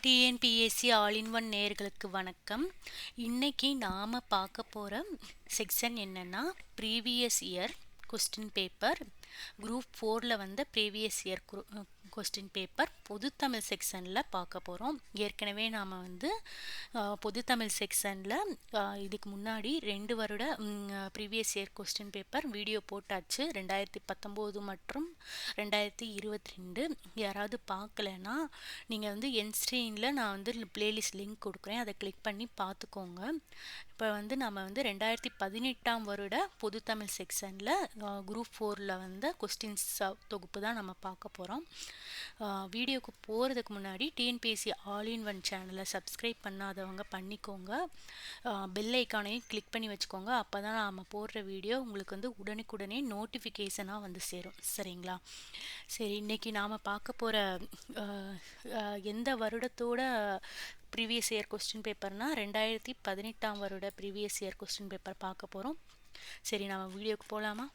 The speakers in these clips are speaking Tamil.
டிஎன்பிஎஸ்சி ஆல் இன் ஒன் நேயர்களுக்கு வணக்கம். இன்னைக்கு நாம் பார்க்க போகிற செக்ஷன் என்னென்னா previous year question paper group 4ல் வந்த ப்ரீவியஸ் இயர் கொஸ்டின் பேப்பர் பொதுத்தமிழ் செக்ஷனில் பார்க்க போகிறோம். ஏற்கனவே நாம் பொதுத்தமிழ் செக்ஷனில் இதுக்கு முன்னாடி 2 வருட previous year question paper video போட்டாச்சு, 2019 மற்றும் 2022. யாராவது பார்க்கலன்னா நீங்கள் என்ஸ்க்ரீனில் நான் பிளேலிஸ்ட் லிங்க் கொடுக்குறேன், அதை கிளிக் பண்ணி பார்த்துக்கோங்க. இப்போ நம்ம 2018ஆம் வருட பொதுத்தமிழ் செக்ஷனில் குரூப் 4ல் வந்த கொஸ்டின்ஸ் தொகுப்பு தான் நம்ம பார்க்க போகிறோம். வீடியோக்கு போகிறதுக்கு முன்னாடி டிஎன்பிஎஸ்சி ஆல் இன் ஒன் சேனலை சப்ஸ்கிரைப் பண்ணாதவங்க பண்ணிக்கோங்க, பெல் ஐக்கானையும் கிளிக் பண்ணி வச்சுக்கோங்க. அப்போ தான் நாம் போடுற வீடியோ உங்களுக்கு உடனுக்குடனே நோட்டிஃபிகேஷனாக சேரும். சரிங்களா? சரி, இன்றைக்கி நாம் பார்க்க போகிற எந்த வருடத்தோட ப்ரீவியஸ் இயர் கொஸ்டின் பேப்பர்னா 2018ஆம் வருட ப்ரீவியஸ் இயர் கொஸ்டின் பேப்பர் பார்க்க போகிறோம். சரி, நம்ம வீடியோக்கு போகலாமா?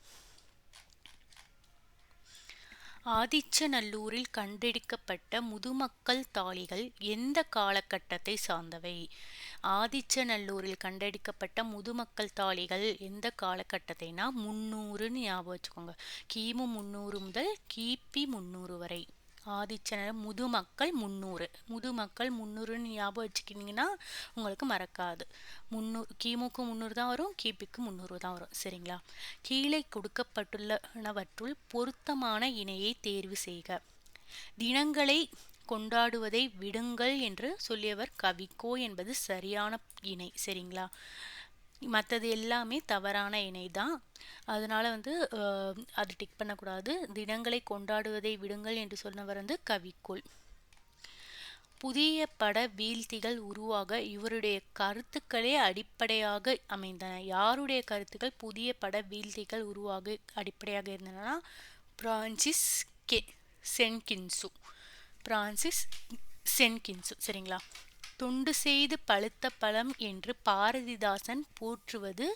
ஆதிச்சநல்லூரில் கண்டெடுக்கப்பட்ட முதுமக்கள் தாழிகள் எந்த காலகட்டத்தை சார்ந்தவை? ஆதிச்சநல்லூரில் கண்டெடுக்கப்பட்ட முதுமக்கள் தாழிகள் எந்த காலகட்டத்தைனா 300ன்னு ஞாபகம் வச்சுக்கோங்க. கிமு 300 முதல் கிபி 300 வரை. ஆதிச்சநல்லூர் முதுமக்கள் 300ன்னு ஞாபகம் வச்சுக்கிட்டிங்கன்னா உங்களுக்கு மறக்காது. 300 கிமுக்கு 300 தான் வரும், கிபிக்கு 300 தான் வரும். சரிங்களா? கீழே கொடுக்கப்பட்டுள்ளனவற்றுள் பொருத்தமான இணையை தேர்வு செய்க. தினங்களை கொண்டாடுவதை விடுங்கள் என்று சொல்லியவர் கவிக்கோ என்பது சரியான இணை. சரிங்களா? மற்றது எல்லாமே தவறான இணை தான், அதனால் அது டிக் பண்ணக்கூடாது. தினங்களை கொண்டாடுவதை விடுங்கள் என்று சொன்னவர் கவிக்கோள். புதிய பட வீழ்த்திகள் உருவாக இவருடைய கருத்துக்களே அடிப்படையாக அமைந்தன. யாருடைய கருத்துக்கள் புதிய பட வீழ்த்திகள் உருவாக அடிப்படையாக இருந்தன? பிரான்சிஸ் சென்கின்சு. சரிங்களா? தொண்டு செய்து பழுத்த பழம் என்று பாரதிதாசன் போற்றுவது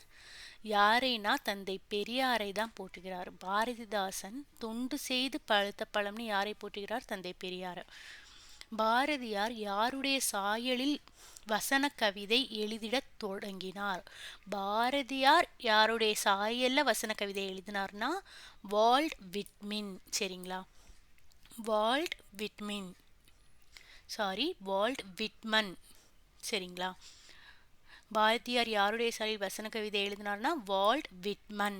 யாரைனா தந்தை பெரியாரை தான் போற்றுகிறார். பாரதிதாசன் தொண்டு செய்து பழுத்த பழம்னு யாரை போற்றுகிறார்? தந்தை பெரியார். பாரதியார் யாருடைய சாயலில் வசன கவிதை எழுதிடத் தொடங்கினார்? பாரதியார் யாருடைய சாயல்ல வசன கவிதை எழுதினார்னா வால்ட் விட்மன். சரிங்களா? Walt Whitman. சரிங்களா? பாரதியார் யாருடைய சாயலில் வசன கவிதை எழுதினார்னா வால்ட் விட்மன்.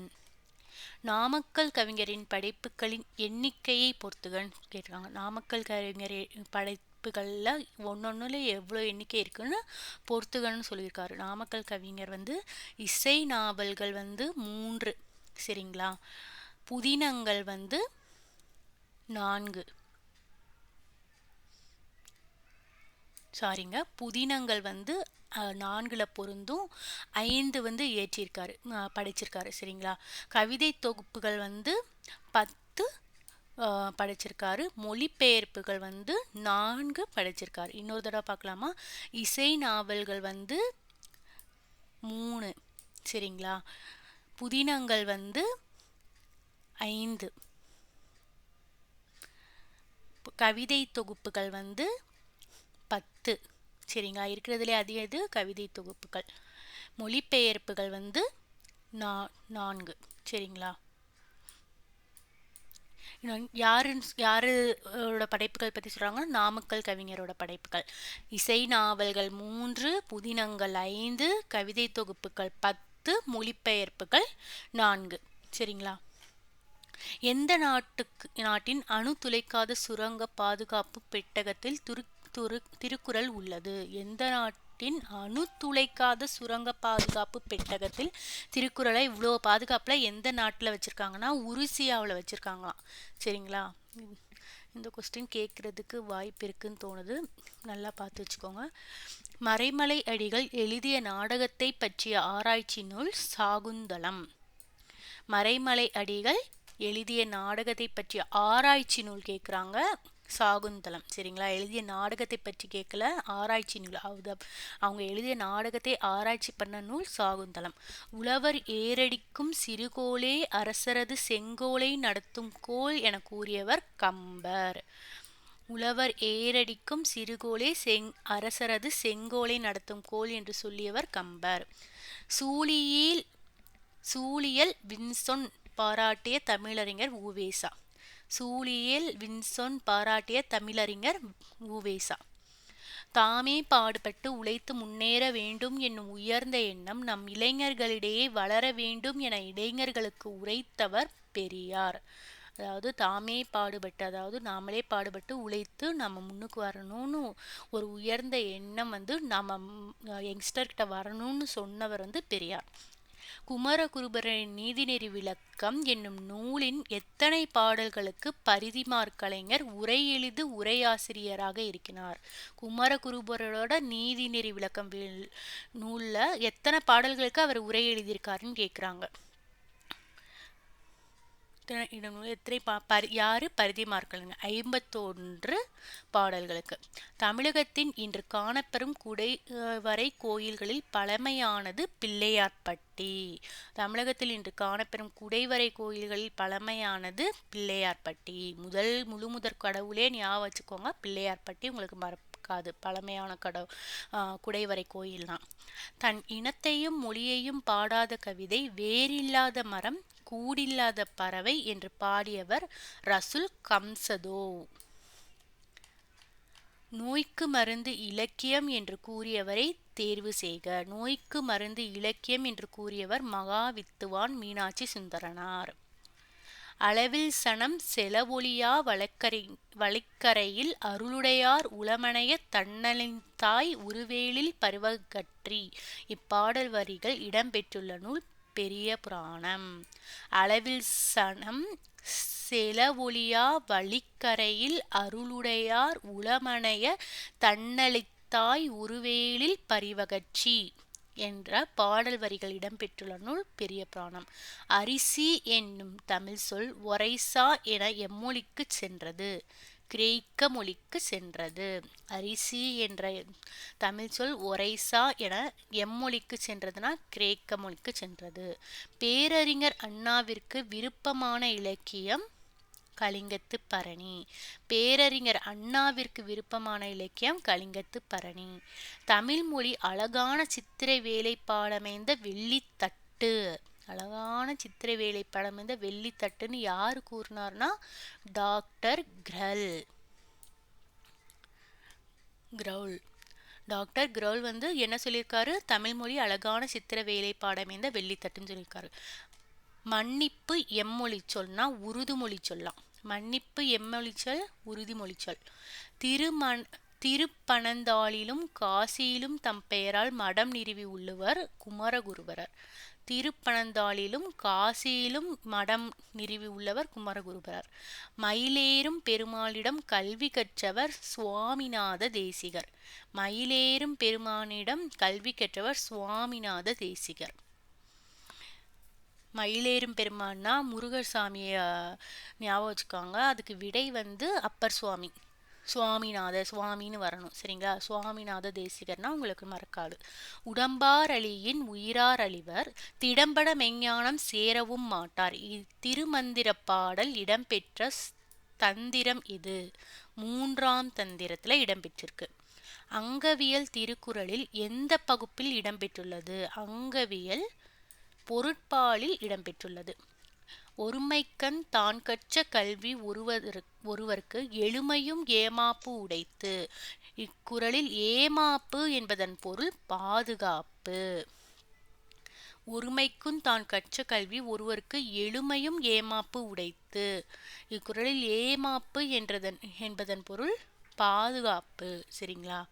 நாமக்கல் கவிஞரின் படைப்புகளின் எண்ணிக்கையை பொறுத்துகன்னு கேட்டிருக்காங்க. நாமக்கல் கவிஞர் படைப்புகளில் ஒன்னொன்னுல எவ்வளோ எண்ணிக்கை இருக்குன்னு பொறுத்துகன்னு சொல்லியிருக்காரு. நாமக்கல் கவிஞர் இசை நாவல்கள் 3. சரிங்களா? புதினங்கள் 4. புதினங்கள் 4ல் பொருந்தும், 5 ஏற்றிருக்காரு, படைச்சிருக்காரு. சரிங்களா? கவிதை தொகுப்புகள் 10 படைச்சிருக்காரு. மொழிபெயர்ப்புகள் 4 படைச்சிருக்காரு. இன்னொரு தடவை பார்க்கலாமா? இசை நாவல்கள் 3. சரிங்களா? புதினங்கள் 5. கவிதை தொகுப்புகள் 10. சரிங்களா? இருக்கிறதுலே அதிக இது கவிதை தொகுப்புகள். மொழிபெயர்ப்புகள் 4. சரிங்களா? யாரோட படைப்புகள் பற்றி சொல்கிறாங்க? நாமக்கல் கவிஞரோட படைப்புகள். இசை நாவல்கள் 3, புதினங்கள் 5, கவிதை தொகுப்புகள் 10, மொழிபெயர்ப்புகள் 4. சரிங்களா? எந்த நாட்டின் அணு துளைக்காத சுரங்க பாதுகாப்பு பெட்டகத்தில் திருக்குறள் உள்ளது? எந்த நாட்டின் அணு துளைக்காத சுரங்க பாதுகாப்பு பெட்டகத்தில் திருக்குறளை இவ்வளோ பாதுகாப்பில் எந்த நாட்டில் வச்சுருக்காங்கன்னா உருசியாவில் வச்சுருக்காங்களாம். சரிங்களா? இந்த கொஸ்டின் கேட்குறதுக்கு வாய்ப்பு இருக்குன்னு தோணுது, நல்லா பார்த்து வச்சுக்கோங்க. மறைமலை அடிகள் எழுதிய நாடகத்தை பற்றிய ஆராய்ச்சி நூல் சாகுந்தலம். மறைமலை அடிகள் எழுதிய நாடகத்தை பற்றிய ஆராய்ச்சி நூல் கேட்குறாங்க, சாகுந்தலம். சரிங்களா? எழுதிய நாடகத்தை பற்றி கேட்கல, ஆராய்ச்சி நூல். அவங்க எழுதிய நாடகத்தை ஆராய்ச்சி பண்ண நூல் சாகுந்தலம். உழவர் ஏரடிக்கும் சிறுகோளே அரசரது செங்கோலை நடத்தும் கோல் என கூறியவர் கம்பர். உழவர் ஏரடிக்கும் சிறுகோலே அரசரது செங்கோலை நடத்தும் கோல் என்று சொல்லியவர் கம்பர். சூழியல் வின்சொன் பாராட்டிய தமிழறிஞர் உவேசா. சூழியல் வின்சொன் பாராட்டிய தமிழறிஞர் உவேசா. தாமே பாடுபட்டு உழைத்து முன்னேற வேண்டும் என்னும் உயர்ந்த எண்ணம் நம் இளைஞர்களிடையே வளர வேண்டும் என இளைஞர்களுக்கு உரைத்தவர் பெரியார். அதாவது தாமே பாடுபட்டு, அதாவது நாமளே பாடுபட்டு உழைத்து நம்ம முன்னுக்கு வரணும்னு ஒரு உயர்ந்த எண்ணம் நம்ம யங்ஸ்டர்கிட்ட வரணும்னு சொன்னவர் பெரியார். குமரகுருபரரின் நீதிநெறி விளக்கம் என்னும் நூலின் எத்தனை பாடல்களுக்கு பரிதிமாற் கலைஞர் உரை எழுது உரையாசிரியராக இருக்கிறார்? குமரகுருபரோட நீதிநெறி விளக்கம் நூல்ல எத்தனை பாடல்களுக்கு அவர் உரை எழுதியிருக்காருன்னு கேட்குறாங்க. யாரு? பரிதிமாற் கலைஞர். 51 பாடல்களுக்கு. தமிழகத்தின் இன்று காணப்பெறும் குடைவரை கோயில்களில் பழமையானது பிள்ளையார்பட்டி. தமிழகத்தில் இன்று காணப்பெறும் குடைவரை கோயில்களில் பழமையானது பிள்ளையார்பட்டி. முழுமுதற் கடவுளே ஞாபகம் வச்சுக்கோங்க, பிள்ளையார்பட்டி உங்களுக்கு மறக்காது. பழமையான குடைவரை கோயில்னா. தன் இனத்தையும் மொழியையும் பாடாத கவிதை, வேறில்லாத மரம் கூடில்லாத பறவை என்று பாடியவர் ரசூல் கம்சதோவ். நோய்க்கு மருந்து இலக்கியம் என்று கூறியவரை தேர்வு செய்க. நோய்க்கு மருந்து இலக்கியம் என்று கூறியவர் மகாவித்துவான் மீனாட்சி சுந்தரனார். அளவில் சனம் செலவொழியா வளைக்கரையில் அருளுடையார் உளமனைய தன்னலின்தாய் உருவேலில் பருவகற்றி. இப்பாடல் வரிகள் இடம்பெற்றுள்ள நூல் பெரிய புராணம். அளவில் சனம் செலவொழியா வழிக்கரையில் அருளுடையார் உளமனைய தன்னலித்தாய் உருவேலில் பரிவகற்றி என்ற பாடல் வரிகள் இடம்பெற்றுள்ள நூல் பெரிய புராணம். அரிசி என்னும் தமிழ் சொல் ஒரைசா என எம்மொழிக்கு சென்றது, கிரேக்க மொழிக்கு சென்றது. அரிசி என்ற தமிழ் சொல் ஒரைசா என எம்மொழிக்கு சென்றதுன்னா கிரேக்க மொழிக்கு சென்றது. பேரறிஞர் அண்ணாவிற்கு விருப்பமான இலக்கியம் கலிங்கத்து பரணி. பேரறிஞர் அண்ணாவிற்கு விருப்பமான இலக்கியம் கலிங்கத்து பரணி. தமிழ் மொழி அழகான சித்திரை வேலைப்பாடமைந்த வெள்ளித்தட்டு. அழகான சித்திரை வேலைப்பாடமைந்த வெள்ளித்தட்டுன்னு யாரு கூறினார்னா டாக்டர் கிரல். டாக்டர் கிரவுல் என்ன சொல்லியிருக்காரு? தமிழ் மொழி அழகான சித்திர வேலைப்பாடமைந்த வெள்ளித்தட்டுன்னு சொல்லியிருக்காரு. மன்னிப்பு எம்மொழி சொல்னா உருது மொழி சொல்லலாம். மன்னிப்பு எம்மொழி சொல் உருது மொழி சொல். திருப்பனந்தாளிலும் காசியிலும் தம் பெயரால் மடம் நிறுவி உள்ளவர் குமரகுருபரர். திருப்பனந்தாளிலும் காசியிலும் மடம் நிறுவி உள்ளவர் குமரகுருபரர். மயிலேறும் பெருமாளிடம் கல்வி கற்றவர் சுவாமிநாத தேசிகர். மயிலேறும் பெருமானிடம் கல்வி கற்றவர் சுவாமிநாத தேசிகர். மயிலேறும் பெருமான்னா முருகர் சாமியை ஞாபகம் வச்சுக்காங்க. அதுக்கு விடை அப்பர் சுவாமி, சுவாமின்னு வரணும். சரிங்களா? சுவாமிநாத தேசிகர்னா உங்களுக்கு மறக்காது. உடம்பார் அழியின் உயிரார் அழிவர், திடம்பட மெஞ்ஞானம் சேரவும் மாட்டார். திருமந்திர பாடல் இடம்பெற்ற தந்திரம் இது 3ஆம் தந்திரத்துல இடம்பெற்றிருக்கு. அங்கவியல் திருக்குறளில் எந்த பகுப்பில் இடம்பெற்றுள்ளது? அங்கவியல் பொருட்பாலில் இடம்பெற்றுள்ளது. ஒருமைக்கண் தான் கற்ற கல்வி ஒருவருக்கு எழுமையும் ஏமாப்பு உடைத்து. இக்குறளில் ஏமாப்பு என்பதன் பொருள் பாதுகாப்பு. ஒருமைக்கும் தான் கற்ற கல்வி ஒருவருக்கு எழுமையும் ஏமாப்பு உடைத்து. இக்குறளில் ஏமாப்பு என்பதன் பொருள் பாதுகாப்பு. சரிங்களா?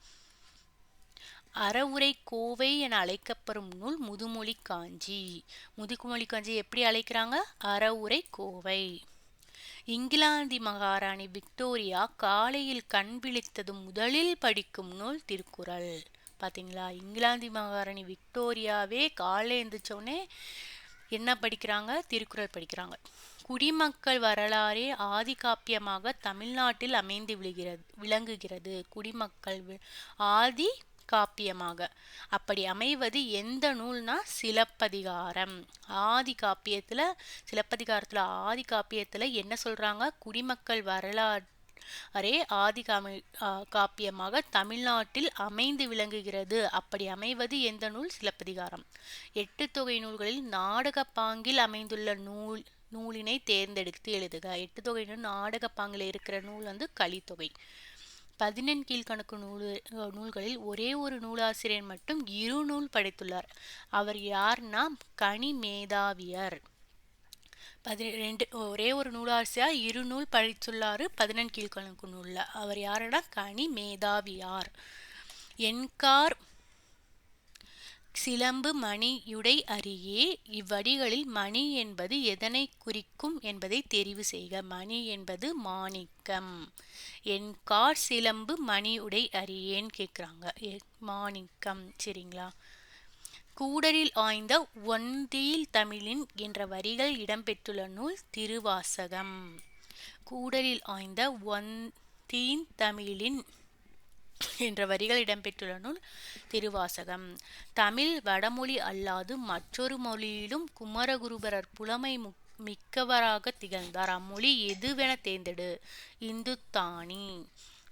அறவுரை கோவை என அழைக்கப்படும் நூல் முதுமொழி காஞ்சி. முதுமொழி காஞ்சி எப்படி அழைக்கிறாங்க? அறவுரை கோவை. இங்கிலாந்து மகாராணி விக்டோரியா காலையில் கண் விழித்ததும் முதலில் படிக்கும் நூல் திருக்குறள். பார்த்தீங்களா? இங்கிலாந்து மகாராணி விக்டோரியாவே காலை எழுந்திரிச்சோடனே என்ன படிக்கிறாங்க? திருக்குறள் படிக்கிறாங்க. குடிமக்கள் வரலாறே ஆதி காப்பியமாக தமிழ்நாட்டில் அமைந்து விளங்குகிறது. குடிமக்கள் ஆதி காப்பியமாக. அப்படி அமைவது எந்த நூல்னா சிலப்பதிகாரம். சிலப்பதிகாரத்துல ஆதி காப்பியத்துல என்ன சொல்றாங்க? குடிமக்கள் அரே ஆதி காப்பியமாக தமிழ்நாட்டில் அமைந்து விளங்குகிறது. அப்படி அமைவது எந்த நூல்? சிலப்பதிகாரம். 8 தொகை நூல்களில் நாடக பாங்கில் அமைந்துள்ள நூலினை தேர்ந்தெடுத்து எழுதுக. 8 தொகை நாடக பாங்கில் இருக்கிற நூல் வந்து கலித்தொகை. 14 கீழ்கணக்கு நூல்களில் ஒரே ஒரு நூலாசிரியர் மட்டும் 2 நூல் படைத்துள்ளார். அவர் யார்னா கனிமேதாவியர். 12 ஒரே ஒரு நூலாசிரியர் 2 நூல் படைத்துள்ளாரு 14 கீழ்கணக்கு நூல்ல. அவர் யாருன்னா கனிமேதாவியார். என்கார் சிலம்பு மணியுடை அறியே. இவ்வடிகளில் மணி என்பது எதனை குறிக்கும் என்பதை தெரிவு செய்க. மணி என்பது மாணிக்கம். என்கார் சிலம்பு மணியுடை அறியேன்னு கேட்குறாங்க. மாணிக்கம். சரிங்களா? கூடலில் ஆய்ந்த ஒன்றில் தமிழின் என்ற வரிகள் இடம்பெற்றுள்ள நூல் திருவாசகம். கூடலில் ஆய்ந்த ஒன்றின் தமிழின் என்ற வரிகள் இடம்பெற்றுள்ள நூல் திருவாசகம். தமிழ் வடமொழி அல்லாது மற்றொரு மொழியிலும் குமரகுருபரர் புலமை மிக்கவராக திகழ்ந்தார். அம்மொழி எதுவென தேர்ந்தெடு. இந்துத்தானி.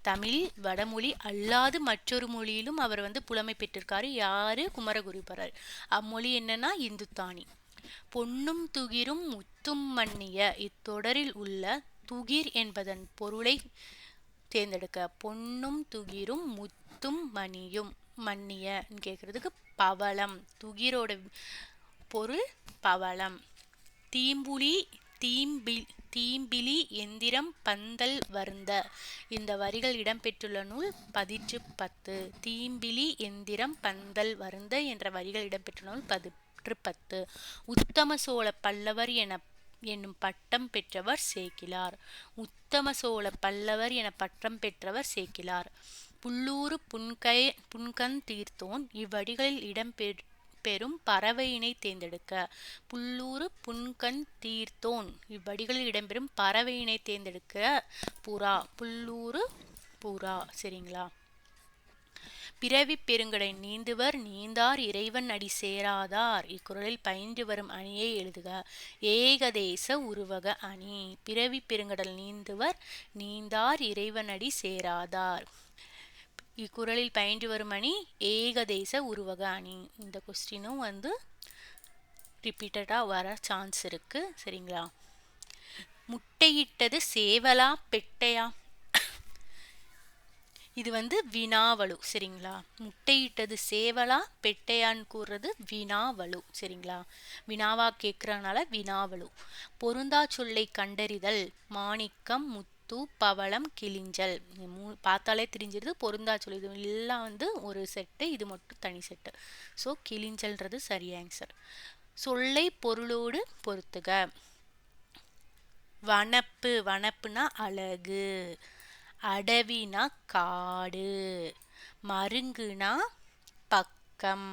தமிழ் வடமொழி அல்லாது மற்றொரு மொழியிலும் அவர் புலமை பெற்றிருக்காரு. யாரு? குமரகுருபரர். அம்மொழி என்னன்னா இந்துத்தானி. பொன்னும் துகிரும் முத்தும் மன்னிய. இத்தொடரில் உள்ள துகிர் என்பதன் பொருளை தேர்ந்தெடுக்க. பொன்னும் துகிரும் முத்தும் மணியும். மன்னிய கேட்கறதுக்கு பவளம். துகிரோட பொருள் பவளம். தீம்பிலி எந்திரம் பந்தல் வருந்த. இந்த வரிகள் இடம்பெற்றுள்ள நூல் பதிற்று 10. தீம்பிலி எந்திரம் பந்தல் வருந்த என்ற வரிகள் இடம்பெற்றுள்ள நூல் பதிற்று 10. உத்தம சோழ பல்லவர் என்னும் பட்டம் பெற்றவர் சேக்கிழார். உத்தம சோழ பல்லவர் என பட்டம் பெற்றவர் சேக்கிழார். புல்லூரு புன்கண் தீர்த்தோன். இவ்வடிகளில் இடம்பெறும் பறவையினை தேர்ந்தெடுக்க. புல்லூரு புன்கண் தீர்த்தோன். இவ்வடிகளில் இடம்பெறும் பறவையினை தேர்ந்தெடுக்க. புறா. புல்லூரு புறா. சரிங்களா? பிறவி பெருங்கடை நீந்துவர் நீந்தார் இறைவன் அடி சேராதார். இக்குறளில் பயின்று வரும் அணியை எழுதுக. ஏகதேச உருவக அணி. பிறவி பெருங்கடல் நீந்துவர் நீந்தார் இறைவன் அடி சேராதார். இக்குறளில் பயின்று வரும் அணி ஏகதேச உருவக அணி. இந்த கொஸ்டினும் ரிப்பீட்டடா வர சான்ஸ் இருக்கு. சரிங்களா? முட்டையிட்டது சேவலா பெட்டையா? இது வினாவலு. சரிங்களா? முட்டையிட்டது சேவலா பெட்டையான்னு கூறுறது வினாவலு. சரிங்களா? வினாவா கேட்கறதுனால வினாவலு. பொருந்தா சொல்லை கண்டறிதல். மாணிக்கம் முத்து பவளம் கிளிஞ்சல். பார்த்தாலே தெரிஞ்சிருது பொருந்தா சொல். இது எல்லாம் ஒரு செட்டு, இது மட்டும் தனி செட்டு. ஸோ கிளிஞ்சல்ன்றது சரி ஆன்சர். சொல்லை பொருளோடு பொருத்துக. வனப்பு. வனப்புனா அழகு. அடவினா காடு. மருங்குனா பக்கம்.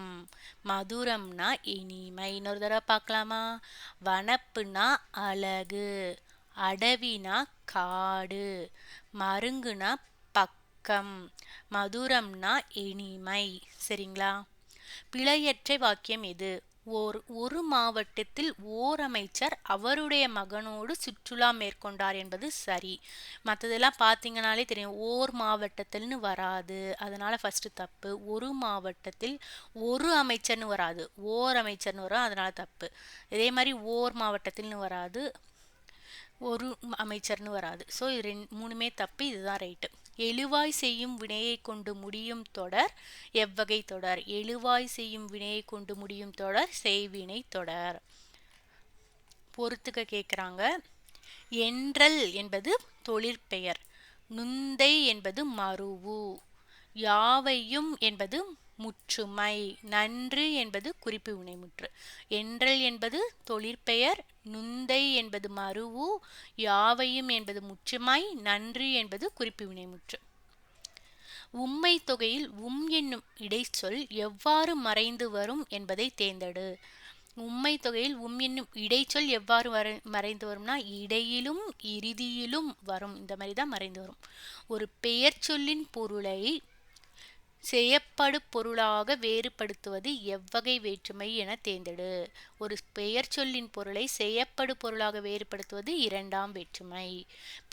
மதுரம்னா இனிமை. இன்னொரு தடவை பார்க்கலாமா? வனப்புனா அழகு. அடவினா காடு. மருங்குனா பக்கம். மதுரம்னா இனிமை. சரிங்களா? பிழையற்ற வாக்கியம் எது? ஒரு மாவட்டத்தில் ஓர் அமைச்சர் அவருடைய மகனோடு சுற்றுலா மேற்கொண்டார் என்பது சரி. மற்றதெல்லாம் பார்த்தீங்கன்னாலே தெரியும் ஓர் மாவட்டத்தில்னு வராது. அதனால ஃபர்ஸ்ட் தப்பு. ஒரு மாவட்டத்தில் ஒரு அமைச்சர்னு வராது, ஓர் அமைச்சர்னு வரும். அதனால தப்பு. இதே மாதிரி ஓர் மாவட்டத்தில்னு வராது, ஒரு அமைச்சர்னு வராது. ஸோ இது மூணுமே தப்பு. இதுதான் ரைட்டு. எழுவாய் செய்யும் வினையை கொண்டு முடியும் தொடர் எவ்வகை தொடர்? எழுவாய் செய்யும் வினையை கொண்டு முடியும் தொடர் செய்வினை தொடர். பொறுத்துக்க கேட்குறாங்க. என்றல் என்பது தொழிற்பெயர். நுந்தை என்பது மருவு. யாவையும் என்பது முற்றுமை. நன்று என்பது குறிப்பு வினைமுற்று. என்றல் என்பது தொழிற்பெயர். நுந்தை என்பது மருவு. யாவையும் என்பது முற்றுமை. நன்று என்பது குறிப்பு வினைமுற்று. உம்மை தொகையில் என்னும் இடைச்சொல் எவ்வாறு மறைந்து வரும் என்பதை தேர்ந்தெடு. உம்மை தொகையில் என்னும் இடைச்சொல் எவ்வாறு மறைந்து வரும்னா இடையிலும் இறுதியிலும் வரும். இந்த மாதிரி தான் மறைந்து வரும். ஒரு பெயர் சொல்லின் பொருளை செய்யப்படு பொருளாக வேறுபடுத்துவது எவ்வகை வேற்றுமை என தேர்ந்தெடு. ஒரு பெயர் சொல்லின் பொருளை செய்யப்படு பொருளாக வேறுபடுத்துவது இரண்டாம் வேற்றுமை.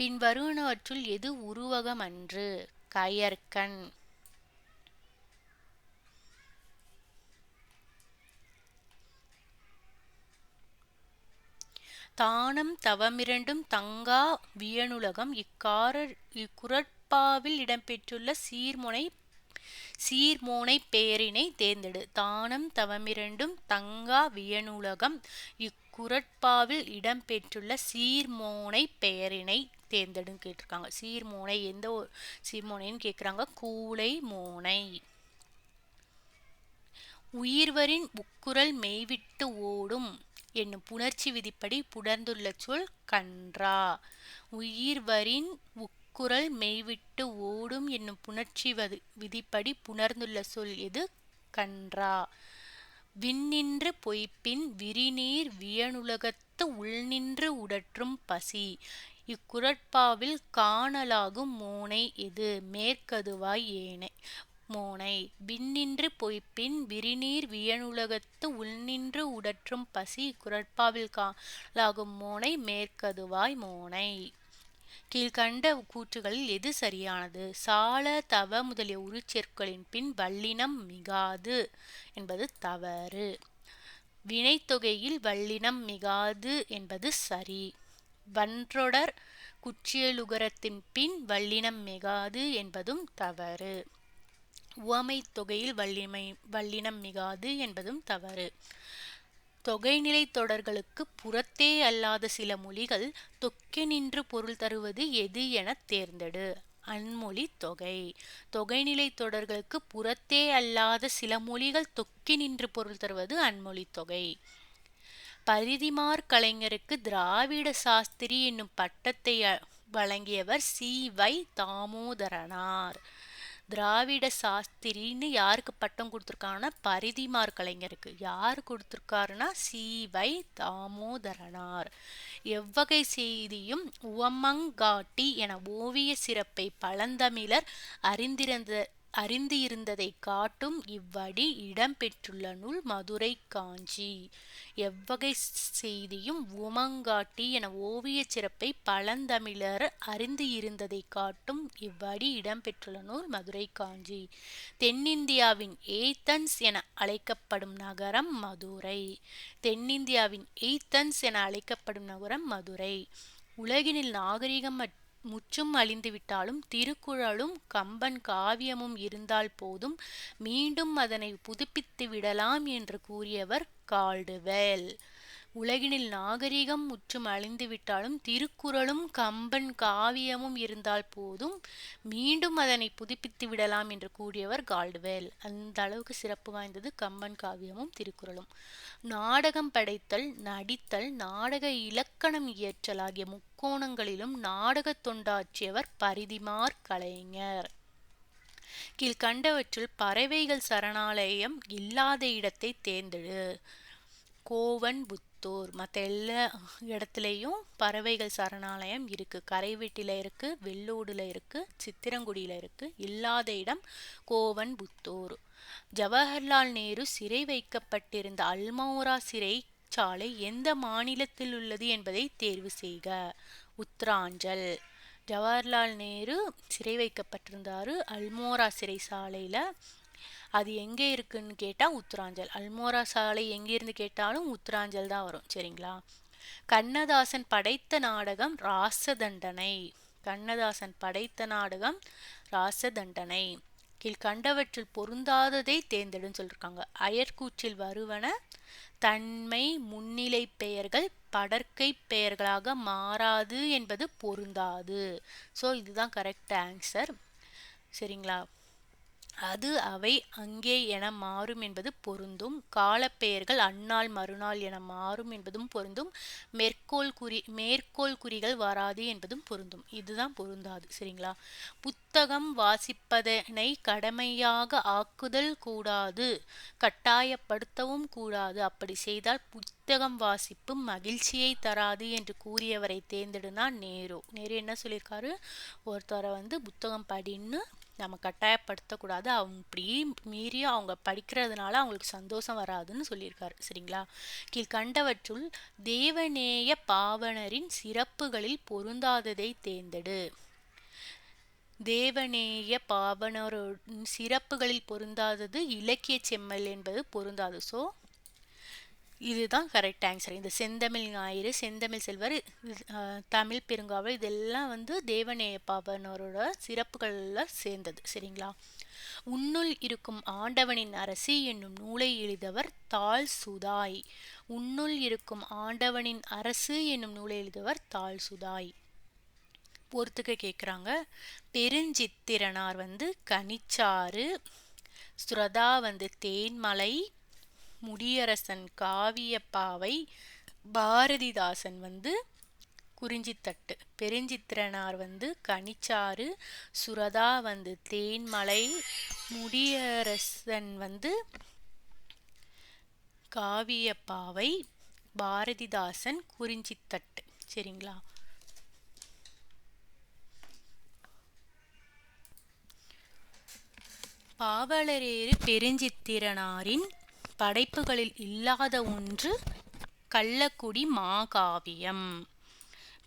பின்வருவனவற்றுள் எது உருவகம் அன்று? கயற்கண். தானம் தவமிரண்டும் தங்கா வியனுலகம் இக்குறட்பாவில் இடம்பெற்றுள்ள சீர்மோனை பெயரினை தேர்ந்தெடு. தானம் தவமிரண்டும் தங்கா வியனுலகம் இக்குறட்பாவில் இடம்பெற்றுள்ள சீர்மோனை பெயரினை தேர்ந்தெடுன்னு கேட்டிருக்காங்க. சீர்மோனை எந்த சீர்மோனைன்னு கேட்குறாங்க. கூளை மோனை. உயிர்வரின் உக்குரல் மெய்விட்டு ஓடும் என்னும் புணர்ச்சி விதிப்படி புணர்ந்துள்ள சொல் கன்றா. உயிர்வரின் உக்குரல் மெய்விட்டு ஓடும் என்னும் புணர்ச்சி விதிப்படி புணர்ந்துள்ள சொல் எது? கன்றா. விண்ணின்று பொய்ப்பின் விரிநீர் வியனுலகத்து உள்நின்று உடற்றும் பசி இக்குறட்பாவில் காணலாகும் மோனை எது? மேற்கதுவாய் ஏனை மோனை. விண்ணின்று பொய்ப்பின் விரிநீர் வியனுலகத்து உள்நின்று உடற்றும் பசி இக்குறட்பாவில் காணலாகும் மோனை மேற்கதுவாய் மோனை. கீழ்கண்ட கூற்றுகளில் எது சரியானது? சால தவ முதலிய உரிச்சொற்களின் பின் வல்லினம் மிகாது என்பது தவறு. வினைத்தொகையில் வல்லினம் மிகாது என்பது சரி. வன்றொடர் குற்றியலுகரத்தின் பின் வல்லினம் மிகாது என்பதும் தவறு. உவமை தொகையில் வல்லினம் மிகாது என்பதும் தவறு. தொகைநிலை தொடர்களுக்கு புறத்தே அல்லாத சில மொழிகள் தொக்கி நின்று பொருள் தருவது எது என தேர்ந்தெடு. அன்மொழி தொகை. தொகைநிலை தொடர்களுக்கு புறத்தே அல்லாத சில மொழிகள் தொக்கி நின்று பொருள் தருவது அன்மொழி தொகை. பரிதிமாற் கலைஞருக்கு திராவிட சாஸ்திரி என்னும் பட்டத்தை வழங்கியவர் சி.வை. தாமோதரனார். திராவிட சாஸ்திரின்னு யாருக்கு பட்டம் கொடுத்துருக்காங்கன்னா பரிதிமாற் கலைஞருக்கு. யார் கொடுத்துருக்காருன்னா சி.வை. தாமோதரனார். எவ்வகை செய்தியும் உவமங்காட்டி என ஓவிய சிறப்பை பழந்தமிழர் அறிந்து இருந்ததை காட்டும் இவ்வடி இடம்பெற்றுள்ள நூல் மதுரை காஞ்சி. எவ்வகை செய்தியும் உவமங்காட்டி என ஓவிய சிறப்பை பழந்தமிழர் அறிந்து இருந்ததை காட்டும் இவ்வடி இடம்பெற்றுள்ள நூல் மதுரை காஞ்சி. தென்னிந்தியாவின் ஏத்தன்ஸ் என அழைக்கப்படும் நகரம் மதுரை. தென்னிந்தியாவின் ஏத்தன்ஸ் என அழைக்கப்படும் நகரம் மதுரை. உலகினில் நாகரிகம் முற்றும் அழிந்துவிட்டாலும் திருக்குறளும் கம்பன் காவியமும் இருந்தால் போதும், மீண்டும் அதனை புதுப்பித்து விடலாம் என்று கூறியவர் கால்டுவெல். உலகினில் நாகரிகம் முற்றும் அழிந்துவிட்டாலும் திருக்குறளும் கம்பன் காவியமும் இருந்தால் போதும், மீண்டும் அதனை புதுப்பித்து விடலாம் என்று கூறியவர் கால்டுவெல். அந்த அளவுக்கு சிறப்பு வாய்ந்தது கம்பன் காவியமும் திருக்குறளும். நாடகம் படைத்தல், நடித்தல், நாடக இலக்கணம் இயற்றல் ஆகிய முக்கோணங்களிலும் நாடக தொண்டாற்றியவர் பரிதிமாற் கலைஞர். கீழ்கண்டவற்றுள் பறவைகள் சரணாலயம் இல்லாத இடத்தை தேர்ந்தெடு. கோவன்புத்தூர். மற்ற எல்லா இடத்துலையும் பறவைகள் சரணாலயம் இருக்கு. கரைவெட்டில இருக்கு, வெள்ளோடுல இருக்கு, சித்திரங்குடியில இருக்கு. இல்லாத இடம் கோவன்புத்தூர். ஜவஹர்லால் நேரு சிறை வைக்கப்பட்டிருந்த அல்மோரா சிறைச்சாலை எந்த மாநிலத்தில் உள்ளது என்பதை தேர்வு செய்க. உத்தராஞ்சல். ஜவஹர்லால் நேரு சிறை வைக்கப்பட்டிருந்தாரு அல்மோரா சிறைச்சாலையில. அது எங்கே இருக்குன்னு கேட்டால் உத்தராஞ்சல். அல்மோரா சாலை எங்கேருந்து கேட்டாலும் உத்தராஞ்சல் தான் வரும். சரிங்களா? கண்ணதாசன் படைத்த நாடகம் ராசதண்டனை. கண்ணதாசன் படைத்த நாடகம் ராசதண்டனை. கீழ்கண்டவற்றில் பொருந்தாததை தேர்ந்தெடுன்னு சொல்லியிருக்காங்க. அயற்கூற்றில் வருவன தன்மை முன்னிலை பெயர்கள் படற்கை பெயர்களாக மாறாது என்பது பொருந்தாது. ஸோ இதுதான் கரெக்ட் ஆன்சர். சரிங்களா? அது அவை அங்கே என மாறும் என்பது பொருந்தும். காலப்பெயர்கள் அந்நாள் மறுநாள் என மாறும் என்பதும் பொருந்தும். மேற்கோள் குறிகள் வராது என்பதும் பொருந்தும். இதுதான் பொருந்தாது. சரிங்களா? புத்தகம் வாசிப்பதனை கடமையாக ஆக்குதல் கூடாது, கட்டாயப்படுத்தவும் கூடாது. அப்படி செய்தால் புத்தகம் வாசிப்பு மகிழ்ச்சியை தராது என்று கூறியவரை தேர்ந்தெடுனா நேரு. நேரு என்ன சொல்லியிருக்காரு? ஒருத்தரை புத்தகம் படின்னு நம்ம கட்டாயப்படுத்தக்கூடாது. அவங்க இப்படி மீறி அவங்க படிக்கிறதுனால அவங்களுக்கு சந்தோஷம் வராதுன்னு சொல்லியிருக்காரு. சரிங்களா? கீழ்கண்டவற்றுள் தேவநேய பாவனரின் சிறப்புகளில் பொருந்தாததை தேர்ந்தெடு. தேவநேய பாவனரின் சிறப்புகளில் பொருந்தாதது இலக்கிய செம்மல் என்பது பொருந்தாது. ஸோ இதுதான் கரெக்ட் ஆன்சர். இந்த செந்தமிழ் ஞாயிறு, செந்தமிழ் செல்வர், தமிழ் பெருங்காவல் இதெல்லாம் தேவநேய பாவனரோட சிறப்புகளில் சேர்ந்தது. சரிங்களா? உன்னுள் இருக்கும் ஆண்டவனின் அரசி என்னும் நூலை எழுதவர் தாழ்சுதாய். உன்னுள் இருக்கும் ஆண்டவனின் அரசு என்னும் நூலை எழுதவர் தாழ்சுதாய். பொறுத்துக்க கேட்குறாங்க. பெருஞ்சித்திரனார் கனிச்சாறு, சுரதா தேன்மலை, முடியரசன் காவியப்பாவை, பாரதிதாசன் குறிஞ்சித்தட்டு. பெருஞ்சித்திரனார் கனிச்சாறு, சுரதா தேன்மலை, முடியரசன் காவியப்பாவை, பாரதிதாசன் குறிஞ்சித்தட்டு. சரிங்களா? பாவலரேறு பெருஞ்சித்திரனாரின் படைப்புகளில் இல்லாத ஒன்று கள்ளக்குடி மாகாவியம்.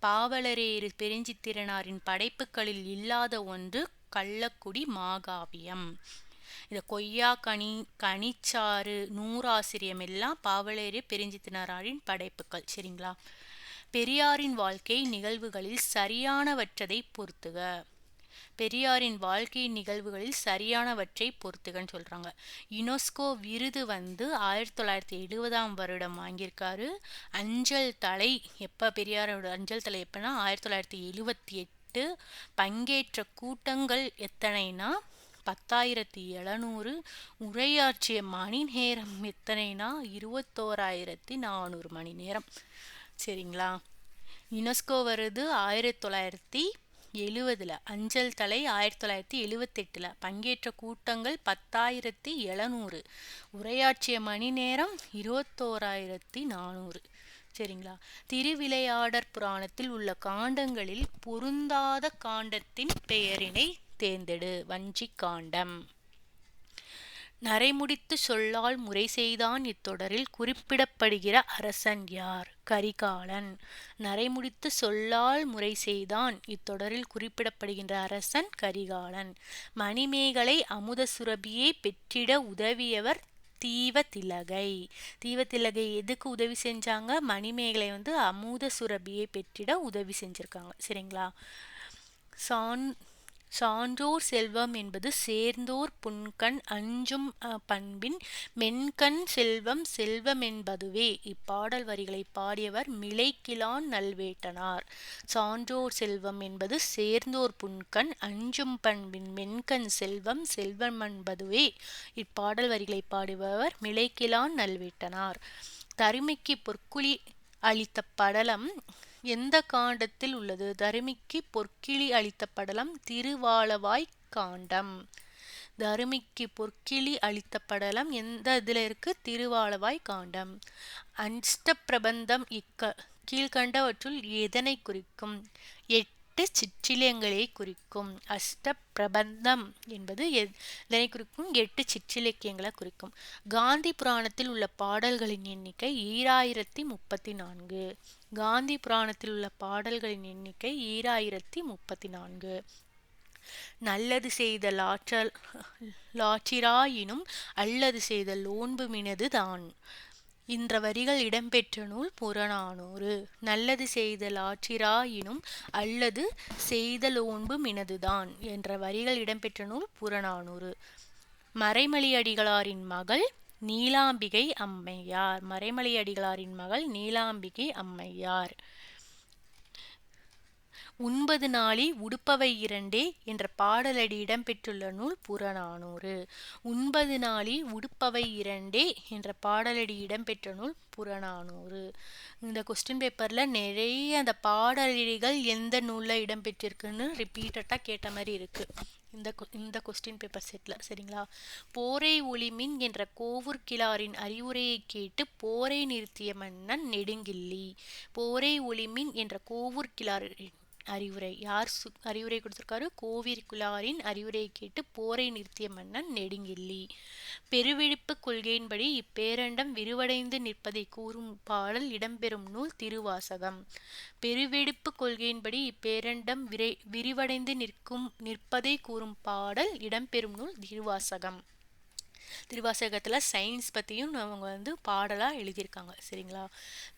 பாவலரேறு பெருஞ்சித்திரனாரின் படைப்புகளில் இல்லாத ஒன்று கள்ளக்குடி மாகாவியம். இந்த கொய்யா கனி, கனிச்சாறு, நூறாசிரியம் எல்லாம் பாவலரேறு பெருஞ்சித்திரனாரின் படைப்புகள். சரிங்களா? பெரியாரின் வாழ்க்கை நிகழ்வுகளில் சரியானவற்றதை பொறுத்துக. பெரியாரின் வாழ்க்கை நிகழ்வுகளில் சரியானவற்றை பொறுத்துகன்னு சொல்றாங்க. யுனெஸ்கோ விருது 1970 வாங்கியிருக்காரு. அஞ்சல் தலை எப்ப, பெரியாரோட அஞ்சல் தலை எப்பன்னா 1978. பங்கேற்ற கூட்டங்கள் எத்தனைனா 10,700. உரையாற்றிய மணி நேரம் எத்தனைனா 21,400 மணி நேரம். சரிங்களா? யுனெஸ்கோ வருது 1970, அஞ்சல் தலை 1978. பங்கேற்ற கூட்டங்கள் 10,700. உரையாற்றிய மணி நேரம் 21,400. சரிங்களா? திருவிளையாடற் புராணத்தில் உள்ள காண்டங்களில் பொருந்தாத காண்டத்தின் பெயரினை தேர்ந்தெடு. வஞ்சி காண்டம். நரைமுடித்து சொல்லால் முறை செய்தான் இத்தொடரில் குறிப்பிடப்படுகிற அரசன் யார்? கரிகாலன். நரைமுடித்து சொல்லால் முறை செய்தான் இத்தொடரில் குறிப்பிடப்படுகின்ற அரசன் கரிகாலன். மணிமேகலை அமுத சுரபியை பெற்றிட உதவியவர் தீவதிலகை. தீவதிலகை எதுக்கு உதவி செஞ்சாங்க? மணிமேகலை அமுத சுரபியை பெற்றிட உதவி செஞ்சிருக்காங்க. சரிங்களா? சான்றோர் செல்வம் என்பது சேர்ந்தோர் புன்கண் அஞ்சும் பண்பின் மென்கண் செல்வம் செல்வமென்பதுவே. இப்பாடல் வரிகளை பாடியவர் மிளைக்கிழான் நல்வேட்டனார். சான்றோர் செல்வம் என்பது சேர்ந்தோர் புன்கண் அஞ்சும் பண்பின் மென்கண் செல்வம் செல்வமென்பதுவே. இப்பாடல் வரிகளை பாடியவர் மிளைக்கிழான் நல்வேட்டனார். தருமிக்கு பொற்குழி அளித்த படலம் எந்த காண்டத்தில் உள்ளது? தருமிக்கு பொற்கிழி அளித்த படலம் திருவாலவாய் காண்டம். தருமிக்கு பொற்கிழி அளித்த படலம் எந்த இதுல இருக்கு? திருவாலவாய் காண்டம். அஷ்டப்பிரபந்தம் கீழ்கண்டவற்றுள் எதனை குறிக்கும்? 8 சிற்றிலக்கியங்களை குறிக்கும். அஷ்டப்பிரபந்தம் என்பது எதனை குறிக்கும்? 8 சிற்றிலக்கியங்களை குறிக்கும். காந்தி புராணத்தில் உள்ள பாடல்களின் எண்ணிக்கை 2034. காந்தி புராணத்தில் உள்ள பாடல்களின் எண்ணிக்கை 2034. நல்லது செய்த லாற்றிராயினும் அல்லது செய்த லோன்புமினது தான். என்ற வரிகள் இடம்பெற்ற நூல் புறநானூறு. நல்லது செய்த லாற்றிராயினும் அல்லது செய்தலோன்பு மினதுதான் என்ற வரிகள் இடம்பெற்ற நூல் புறநானூறு. மறைமலையடிகளாரின் மகள் நீலாம்பிகை அம்மையார். மறைமலையடிகளாரின் மகள் நீலாம்பிகை அம்மையார். 9 நாளி உடுப்பவை இரண்டே என்ற பாடலடி இடம்பெற்றுள்ள நூல் புறநானூறு. 9 நாளி உடுப்பவை இரண்டே என்ற பாடலடி இடம்பெற்ற நூல் புறநானூறு. இந்த கொஸ்டின் பேப்பர்ல நிறைய அந்த பாடலடிகள் எந்த நூல்ல இடம்பெற்றிருக்குன்னு ரிப்பீட்டடா கேட்ட மாதிரி இருக்கு இந்த கொஸ்டின் பேப்பர் செட்ல. சரிங்களா? போரை ஒளிமின் என்ற கோவூர் கிழாரின் அறிவுரையை கேட்டு போரை நிறுத்திய மன்னன் நெடுங்கிள்ளி. போரை ஒளிமின் என்ற கோவூர் அறிவுரை. யார் அறிவுரை கொடுத்திருக்காரு? கோவிற்குலாரின் அறிவுரையை கேட்டு போரை நிறுத்திய மன்னன் நெடுங்கிள்ளி. பெருவிழிப்பு கொள்கையின்படி இப்பேரண்டம் விரிவடைந்து நிற்பதை கூறும் பாடல் இடம்பெறும் நூல் திருவாசகம். பெருவெடிப்பு கொள்கையின்படி இப்பேரண்டம் விரிவடைந்து நிற்பதை கூறும் பாடல் இடம்பெறும் நூல் திருவாசகம். திருவாசகத்தில் சயின்ஸ் பற்றியும் அவங்க பாடலாக எழுதியிருக்காங்க. சரிங்களா?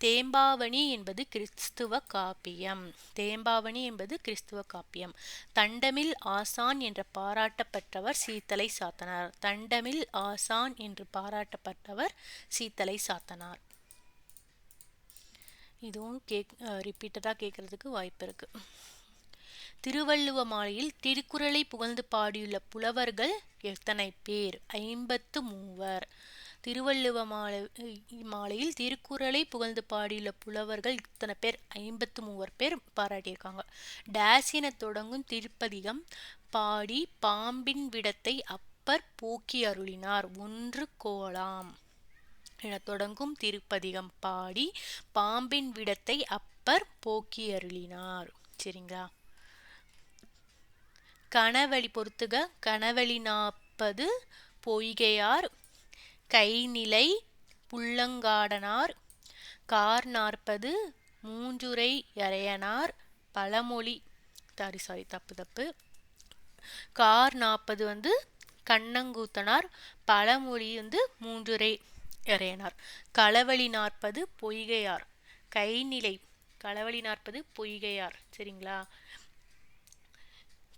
தேம்பாவணி என்பது கிறிஸ்துவ காப்பியம். தேம்பாவணி என்பது கிறிஸ்துவ காப்பியம். தண்டமில் ஆசான் என்று பாராட்டப்பட்டவர் சீத்தலை சாத்தனார். தண்டமில் ஆசான் என்று பாராட்டப்பட்டவர் சீத்தலை சாத்தனார். இதுவும் ரிப்பீட்டடாக கேட்கறதுக்கு வாய்ப்பு இருக்கு. திருவள்ளுவ மாலையில் திருக்குறளை புகழ்ந்து பாடியுள்ள புலவர்கள் எத்தனை பேர்? 53. திருவள்ளுவ மாலையில் திருக்குறளை புகழ்ந்து பாடியுள்ள புலவர்கள் இத்தனை பேர்? 53 பேர் பாராட்டியிருக்காங்க. டேஸ் என தொடங்கும் திருப்பதிகம் பாடி பாம்பின் விடத்தை அப்பர் போக்கி அருளினார். 1 கோலாம் என தொடங்கும் திருப்பதிகம் பாடி பாம்பின் விடத்தை அப்பர் போக்கி அருளினார். சரிங்களா? கணவழி பொறுத்துக. கணவழி 40 பொய்கையார், கைநிலை புல்லங்காடனார், கார் 40 மூஞ்சுரை யரையனார், பழமொழி தப்பு கார் 40 கண்ணங்கூத்தனார், பழமொழி மூன்றுரை யரையனார். களவழி 40 பொய்கையார், கைநிலை களவழி 40 பொய்கையார். சரிங்களா?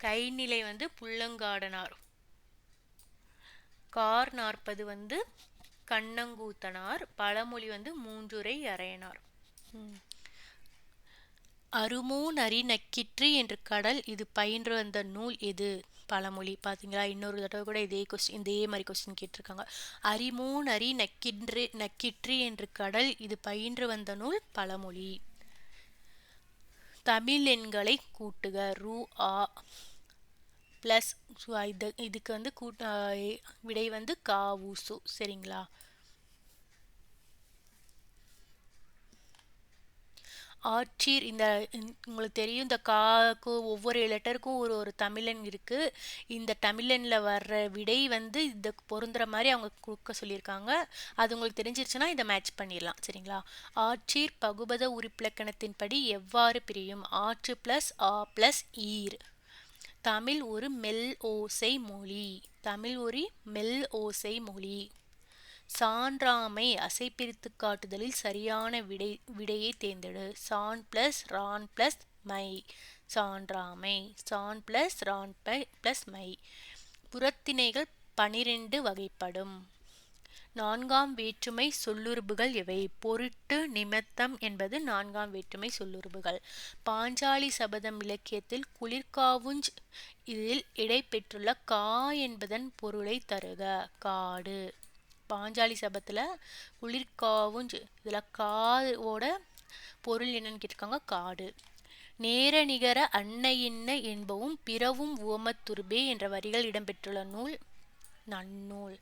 கைநிலை புல்லங்காடனார், கார் 40 கண்ணங்கூத்தனார், பழமொழி மூன்றுரை யரையனார். அருமோ நரி நக்கிற்று என்று கடல் இது பயின்று வந்த நூல் எது? பழமொழி. பார்த்தீங்களா? இன்னொரு தடவை கூட இதே மாதிரி கொஸ்டின் கேட்டிருக்காங்க. அரிமோ நரி நக்கிற்று என்று கடல் இது பயின்று வந்த நூல் பழமொழி. தமிழ் எண்களை கூட்டுக. ரூ ஆ ப்ளஸ் இதுக்கு விடை காவூசு. சரிங்களா? ஆட்சீர். இந்த உங்களுக்கு தெரியும், இந்த காக்கு ஒவ்வொரு லெட்டருக்கும் ஒரு தமிழன் இருக்கு. இந்த தமிழனில் வர்ற விடை இந்த பொருந்துற மாதிரி அவங்க கொடுக்க சொல்லியிருக்காங்க. அது உங்களுக்கு தெரிஞ்சிருச்சுன்னா இதை மேட்ச் பண்ணிடலாம். சரிங்களா? ஆட்சீர் பகுபத உறுப்பிலக்கணத்தின்படி எவ்வாறு பிரியும்? ஆற்று ப்ளஸ் ஆ ப்ளஸ் ஈர். தமிழ் ஒரு மெல் ஓசை மொழி. தமிழ் ஒரு மெல் ஓசை மொழி. சான்றாமை அசை பிரித்து காட்டுதலில் சரியான விடையை தேர்ந்தெடு. சான் பிளஸ் ரான் பிளஸ் மை. சான்றாமை. சான் பிளஸ் ரான் பிளஸ் மை. புறத்திணைகள் 12 வகைப்படும். 4ஆம் வேற்றுமை சொல்லுறுப்புகள் எவை? பொருட்டு நிமித்தம் என்பது 4ஆம் வேற்றுமை சொல்லுறுப்புகள். பாஞ்சாலி சபதம் இலக்கியத்தில் குளிர்காவுஞ்ச் இதில் இடைப்பெற்றுள்ள கா என்பதன் பொருளை தருக. காடு. பாஞ்சாலி சபத்தில் குளிர்காவுஞ்ச் இதில் காவோட பொருள் என்னன்னு கேட்டிருக்காங்க? காடு. நேர நிகர அன்னையின்ன என்பவும் பிறவும் உவமத்துருபே என்ற வரிகள் இடம்பெற்றுள்ள நூல் நன்னூல்.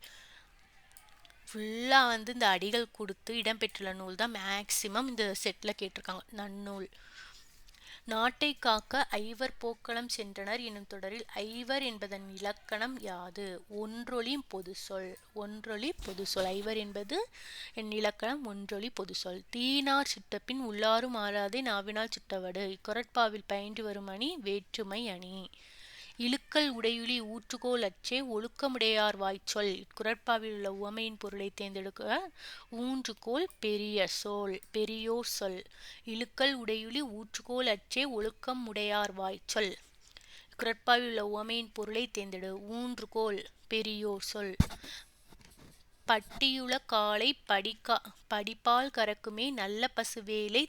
ஃபுல்லாக இந்த அடிகள் கொடுத்து இடம்பெற்றுள்ள நூல் தான் மேக்சிமம் இந்த செட்டில் கேட்டிருக்காங்க. நன்னூல். நாட்டை காக்க ஐவர் போக்களம் சென்றனர் என்னும் தொடரில் ஐவர் என்பதன் இலக்கணம் யாது? ஒன்றொலி பொது சொல். ஒன்றொலி பொது சொல். ஐவர் என்பது என் இலக்கணம் ஒன்றொலி பொது சொல். தீயினார் சுட்டப்பின் உள்ளாரும் ஆறாதே நாவினால் சுட்டவடு. இக்குறட்பாவில் பயின்று வரும் அணி வேற்றுமை அணி. இழுக்கல் உடையுளி ஊற்றுகோல் அச்சே ஒழுக்கமுடையார் வாய்ச்சொல். இக்குறட்பாவில் உள்ள உவமையின் பொருளை தேர்ந்தெடுக்க. ஊன்றுகோல் பெரிய சொல் பெரியோர் சொல். இழுக்கல் உடையுளி ஊற்றுகோல் அச்சே ஒழுக்கம் உடையார் வாய்ச்சொல். இக்குறட்பாவில் உள்ள உவமையின் பொருளை தேர்ந்தெடு. ஊன்றுகோல் பெரியோர் சொல். பட்டியுள காலை படிப்பால் கறக்குமே நல்ல பசுவேலை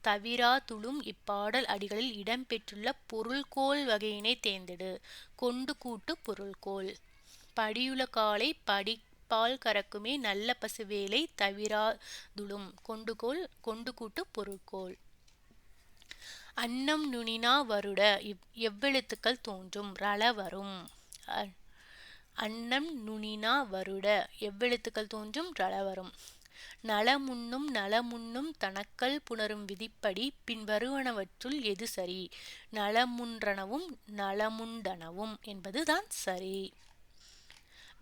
தவிராதுளும். இப்பாடல் அடிகளில் இடம்பெற்றுள்ள பொருள்கோள் வகையினை தேர்ந்தெடு. கொண்டு கூட்டு பொருள்கோள். படியுள காலை படிப்பால் கறக்குமே நல்ல பசுவேலை தவிராதுளும். கொண்டு கூட்டு பொருள்கோள். அன்னம் நுனினா வருட எவ்வெழுத்துக்கள் தோன்றும்? ரள வரும். அன்னம் நுனினா வருட எவ்வெழுத்துக்கள் தோன்றும்? ரள வரும். நலமுன்னும் தனக்கள் புணரும் விதிப்படி பின்வருவனவற்றுள் எது சரி? நலமுன்றனவும் நலமுண்டனவும் என்பதுதான் சரி.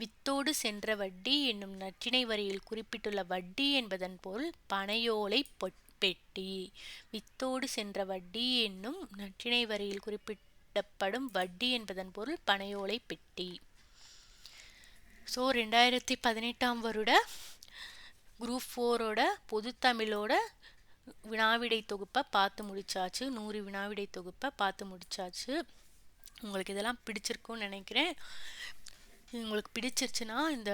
வித்தோடு சென்ற வட்டி என்னும் நற்றிணை வரியில் குறிப்பிட்டுள்ள வட்டி என்பதன் பொருள் பனையோலை பெட்டி. வித்தோடு சென்ற வட்டி என்னும் நற்றிணை வரியில் குறிப்பிடப்படும் வட்டி என்பதன் பொருள் பனையோலை பெட்டி. ஸோ 2018 வருட குரூப் 4ஓட பொதுத்தமிழோட வினாவிடை தொகுப்பை பார்த்து முடிச்சாச்சு. 100 வினாவிடை தொகுப்பை பார்த்து முடிச்சாச்சு. உங்களுக்கு இதெல்லாம் பிடிச்சிருக்கும்னு நினைக்கிறேன். உங்களுக்கு பிடிச்சிருச்சுன்னா இந்த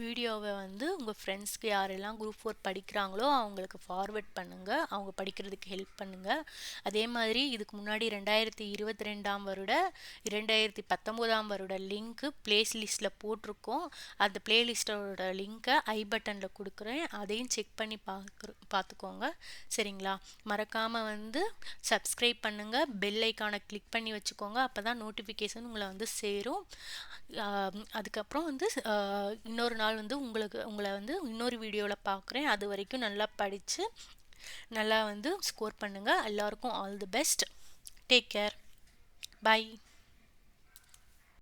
வீடியோவை வந்து உங்கள் ஃப்ரெண்ட்ஸ்க்கு யாரெல்லாம் குரூப் 4 படிக்கிறாங்களோ அவங்களுக்கு ஃபார்வர்ட் பண்ணுங்கள். அவங்க படிக்கிறதுக்கு ஹெல்ப் பண்ணுங்கள். அதே மாதிரி இதுக்கு முன்னாடி 2022 வருட 2019 வருட லிங்க்கு லிஸ்ட்டில் போட்டிருக்கோம். அந்த லிஸ்ட்டோட லிங்க்கை ஐ பட்டனில் கொடுக்குறேன். அதையும் செக் பண்ணி பார்த்துக்கோங்க. சரிங்களா? மறக்காமல் வந்து சப்ஸ்கிரைப் பண்ணுங்கள். பெல் ஐக்கானை கிளிக் பண்ணி வச்சுக்கோங்க. அப்போ தான் நோட்டிஃபிகேஷன் உங்களை வந்து சேரும். அதுக்கப்புறம் வந்து இன்னொரு நாள் வந்து உங்களை வந்து இன்னொரு வீடியோவில் பார்க்குறேன். அது வரைக்கும் நல்லா படித்து நல்லா வந்து ஸ்கோர் பண்ணுங்கள். எல்லாருக்கும் all the best. Take care. By.